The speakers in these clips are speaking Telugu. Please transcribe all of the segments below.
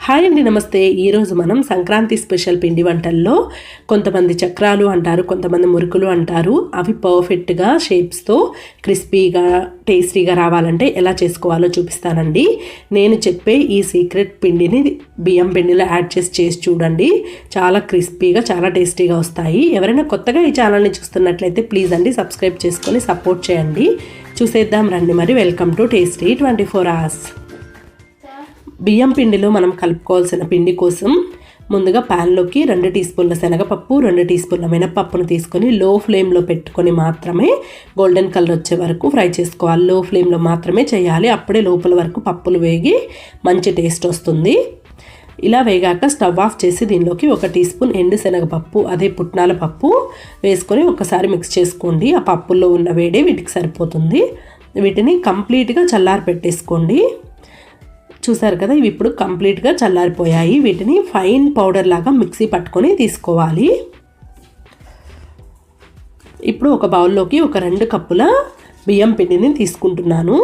హాయ్ అండి, నమస్తే. ఈరోజు మనం సంక్రాంతి స్పెషల్ పిండి వంటల్లో కొంతమంది చక్రాలు అంటారు, కొంతమంది మురుకులు అంటారు. అవి పర్ఫెక్ట్గా షేప్స్తో క్రిస్పీగా టేస్టీగా రావాలంటే ఎలా చేసుకోవాలో చూపిస్తానండి. నేను చెప్పే ఈ సీక్రెట్ పిండిని బియ్యం పిండిలో యాడ్ చేసి చూడండి. చాలా క్రిస్పీగా చాలా టేస్టీగా వస్తాయి. ఎవరైనా కొత్తగా ఈ ఛానల్ని చూస్తున్నట్లయితే ప్లీజ్ అండి సబ్స్క్రైబ్ చేసుకొని సపోర్ట్ చేయండి. చూసేద్దాం రండి మరి. Welcome to tasty 24 hours. బియ్యం పిండిలో మనం కలుపుకోవాల్సిన పిండి కోసం ముందుగా ప్యాన్లోకి 2 టీ స్పూన్ల శనగపప్పు, 2 టీ స్పూన్ల మినపప్పును తీసుకొని లో ఫ్లేమ్లో పెట్టుకొని మాత్రమే గోల్డెన్ కలర్ వచ్చే వరకు ఫ్రై చేసుకోవాలి. లో ఫ్లేమ్లో మాత్రమే చేయాలి. అప్పుడే లోపల వరకు పప్పులు వేగి మంచి టేస్ట్ వస్తుంది. ఇలా వేగాక స్టవ్ ఆఫ్ చేసి దీనిలోకి 1 టీ స్పూన్ ఎండు శనగపప్పు, అదే పుట్నాల పప్పు వేసుకొని ఒకసారి మిక్స్ చేసుకోండి. ఆ పప్పుల్లో ఉన్న వేడే వీటికి సరిపోతుంది. వీటిని కంప్లీట్గా చల్లారి పెట్టేసుకోండి. చూసారు కదా, ఇవి ఇప్పుడు కంప్లీట్గా చల్లారిపోయాయి. వీటిని ఫైన్ పౌడర్ లాగా మిక్సీ పట్టుకొని తీసుకోవాలి. ఇప్పుడు ఒక బౌల్లోకి 2 కప్పుల బియ్యం పిండిని తీసుకుంటున్నాను.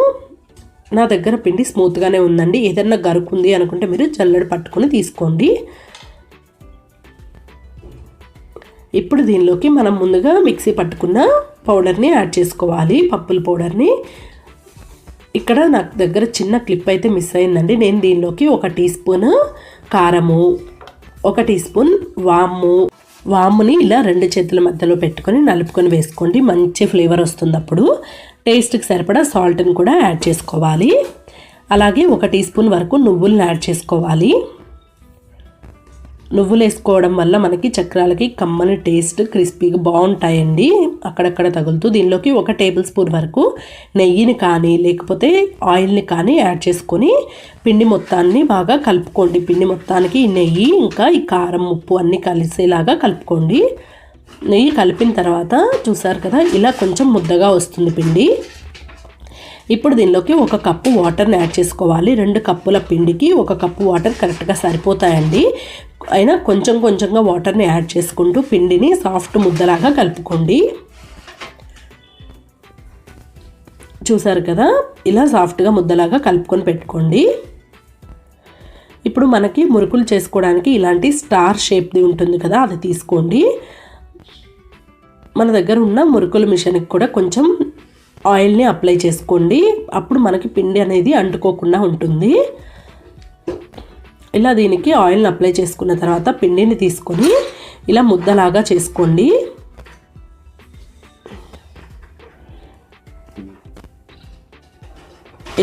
నా దగ్గర పిండి స్మూత్గానే ఉందండి. ఏదన్నా గరుకుంది అనుకుంటే మీరు జల్లెడ పట్టుకొని తీసుకోండి. ఇప్పుడు దీనిలోకి మనం ముందుగా మిక్సీ పట్టుకున్న పౌడర్ని యాడ్ చేసుకోవాలి, పప్పుల పౌడర్ని. ఇక్కడ నాకు దగ్గర చిన్న క్లిప్ అయితే మిస్ అయిందండి. నేను దీనిలోకి 1 టీ స్పూన్ కారము, 1 టీ స్పూన్ వాముని ఇలా 2 చేతుల మధ్యలో పెట్టుకొని నలుపుకొని వేసుకోండి. మంచి ఫ్లేవర్ వస్తుంది. అప్పుడు టేస్ట్కి సరిపడా సాల్ట్ని కూడా యాడ్ చేసుకోవాలి. అలాగే 1 టీ స్పూన్ వరకు నువ్వులను యాడ్ చేసుకోవాలి. నువ్వులు వేసుకోవడం వల్ల మనకి చక్రాలకి కమ్మని టేస్ట్, క్రిస్పీగా బాగుంటాయండి. అక్కడక్కడ తగులుతూ దీనిలోకి 1 టేబుల్ స్పూన్ వరకు నెయ్యిని కానీ లేకపోతే ఆయిల్ని కానీ యాడ్ చేసుకొని పిండి మొత్తాన్ని బాగా కలుపుకోండి. పిండి మొత్తానికి ఈ నెయ్యి ఇంకా ఈ కారం, ఉప్పు అన్నీ కలిసేలాగా కలుపుకోండి. నెయ్యి కలిపిన తర్వాత చూసారు కదా, ఇలా కొంచెం ముద్దగా వస్తుంది పిండి. ఇప్పుడు దీనిలోకి 1 కప్పు వాటర్ని యాడ్ చేసుకోవాలి. 2 కప్పుల పిండికి 1 కప్పు వాటర్ కరెక్ట్గా సరిపోతాయండి. అయినా కొంచెం కొంచెంగా వాటర్ని యాడ్ చేసుకుంటూ పిండిని సాఫ్ట్ ముద్దలాగా కలుపుకోండి. చూసారు కదా, ఇలా సాఫ్ట్గా ముద్దలాగా కలుపుకొని పెట్టుకోండి. ఇప్పుడు మనకి మురుకులు చేసుకోవడానికి ఇలాంటి స్టార్ షేప్ది ఉంటుంది కదా, అది తీసుకోండి. మన దగ్గర ఉన్న మురుకుల మిషన్కి కూడా కొంచెం ఆయిల్ని అప్లై చేసుకోండి. అప్పుడు మనకి పిండి అనేది అంటుకోకుండా ఉంటుంది. ఇలా దీనికి ఆయిల్ని అప్లై చేసుకున్న తర్వాత పిండిని తీసుకొని ఇలా ముద్దలాగా చేసుకోండి.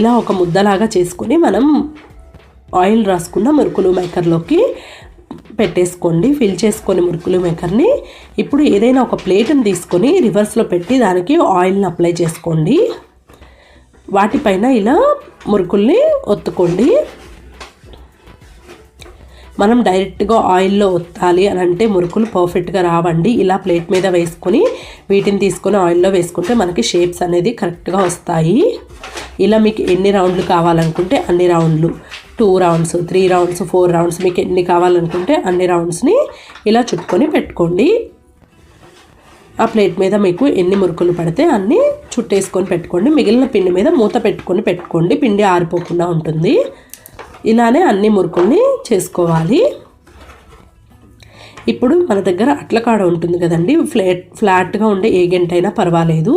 ఇలా ఒక ముద్దలాగా చేసుకొని మనం ఆయిల్ రాసుకున్న మురుకులు మేకర్లోకి పెట్టేసుకోండి. ఫిల్ చేసుకొని మురుకులు మేకర్ని ఇప్పుడు ఏదైనా ఒక ప్లేట్ని తీసుకొని రివర్స్లో పెట్టి దానికి ఆయిల్ని అప్లై చేసుకోండి. వాటిపైన ఇలా మురుకుల్ని ఒత్తుకోండి. మనం డైరెక్ట్గా ఆయిల్లో ఒత్తాలి అని అంటే మురుకులు పర్ఫెక్ట్గా రావండి. ఇలా ప్లేట్ మీద వేసుకొని వీటిని తీసుకొని ఆయిల్లో వేసుకుంటే మనకి షేప్స్ అనేది కరెక్ట్గా వస్తాయి. ఇలా మీకు ఎన్ని రౌండ్లు కావాలనుకుంటే అన్ని రౌండ్లు, 2 రౌండ్స్, 3 రౌండ్స్, 4 రౌండ్స్, మీకు ఎన్ని కావాలనుకుంటే అన్ని రౌండ్స్ని ఇలా చుట్టుకొని పెట్టుకోండి. ఆ ప్లేట్ మీద మీకు ఎన్ని మురుకులు పడితే అన్ని చుట్టేసుకొని పెట్టుకోండి. మిగిలిన పిండి మీద మూత పెట్టుకోండి. పిండి ఆరిపోకుండా ఉంటుంది. ఇలానే అన్ని మురుకుల్ని చేసుకోవాలి. ఇప్పుడు మన దగ్గర అట్లకాడ ఉంటుంది కదండి, ఫ్లాట్గా ఉండే ఏ గంటైనా పర్వాలేదు.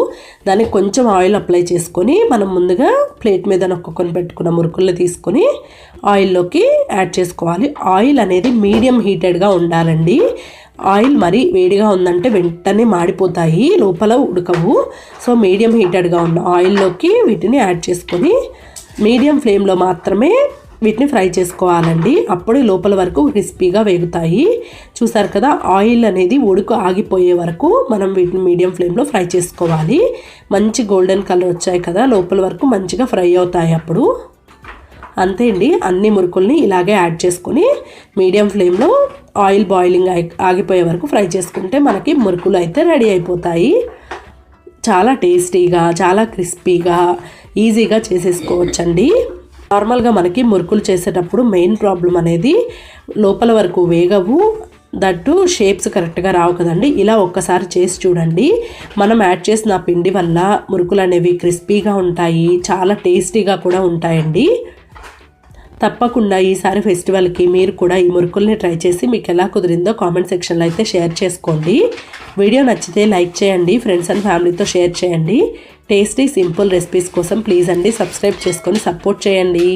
దానికి కొంచెం ఆయిల్ అప్లై చేసుకొని మనం ముందుగా ప్లేట్ మీద నొక్కుకొని పెట్టుకున్న మురుకుల్ని తీసుకొని ఆయిల్లోకి యాడ్ చేసుకోవాలి. ఆయిల్ అనేది మీడియం హీటెడ్గా ఉండాలండి. ఆయిల్ మరీ వేడిగా ఉందంటే వెంటనే మాడిపోతాయి, లోపల ఉడకవు. సో మీడియం హీటెడ్గా ఉన్న ఆయిల్లోకి వీటిని యాడ్ చేసుకొని మీడియం ఫ్లేమ్లో మాత్రమే వీటిని ఫ్రై చేసుకోవాలండి. అప్పుడే లోపల వరకు క్రిస్పీగా వేగుతాయి. చూసారు కదా, ఆయిల్ అనేది ఉడుకు ఆగిపోయే వరకు మనం వీటిని మీడియం ఫ్లేమ్లో ఫ్రై చేసుకోవాలి. మంచి గోల్డెన్ కలర్ వచ్చాయి కదా, లోపల వరకు మంచిగా ఫ్రై అవుతాయి. అప్పుడు అంతే అండి. అన్ని మురుకుల్ని ఇలాగే యాడ్ చేసుకొని మీడియం ఫ్లేమ్లో ఆయిల్ బాయిలింగ్ ఆగిపోయే వరకు ఫ్రై చేసుకుంటే మనకి మురుకులు అయితే రెడీ అయిపోతాయి. చాలా టేస్టీగా, చాలా క్రిస్పీగా, ఈజీగా చేసేసుకోవచ్చండి. నార్మల్గా మనకి మురుకులు చేసేటప్పుడు మెయిన్ ప్రాబ్లం అనేది లోపల వరకు వేగవు, దట్టు షేప్స్ కరెక్ట్గా రావు కదండి. ఇలా ఒక్కసారి చేసి చూడండి. మనం యాడ్ చేసిన పిండి వల్ల మురుకులు అనేవి క్రిస్పీగా ఉంటాయి, చాలా టేస్టీగా కూడా ఉంటాయండి. తప్పకుండా ఈసారి ఫెస్టివల్కి మీరు కూడా ఈ మురుకుల్ని ట్రై చేసి మీకు ఎలా కుదిరిందో కామెంట్ సెక్షన్లో అయితే షేర్ చేసుకోండి. వీడియో నచ్చితే లైక్ చేయండి, ఫ్రెండ్స్ అండ్ ఫ్యామిలీతో షేర్ చేయండి. టేస్టీ సింపుల్ రెసిపీస్ కోసం ప్లీజ్ అండి సబ్స్క్రైబ్ చేసుకొని సపోర్ట్ చేయండి.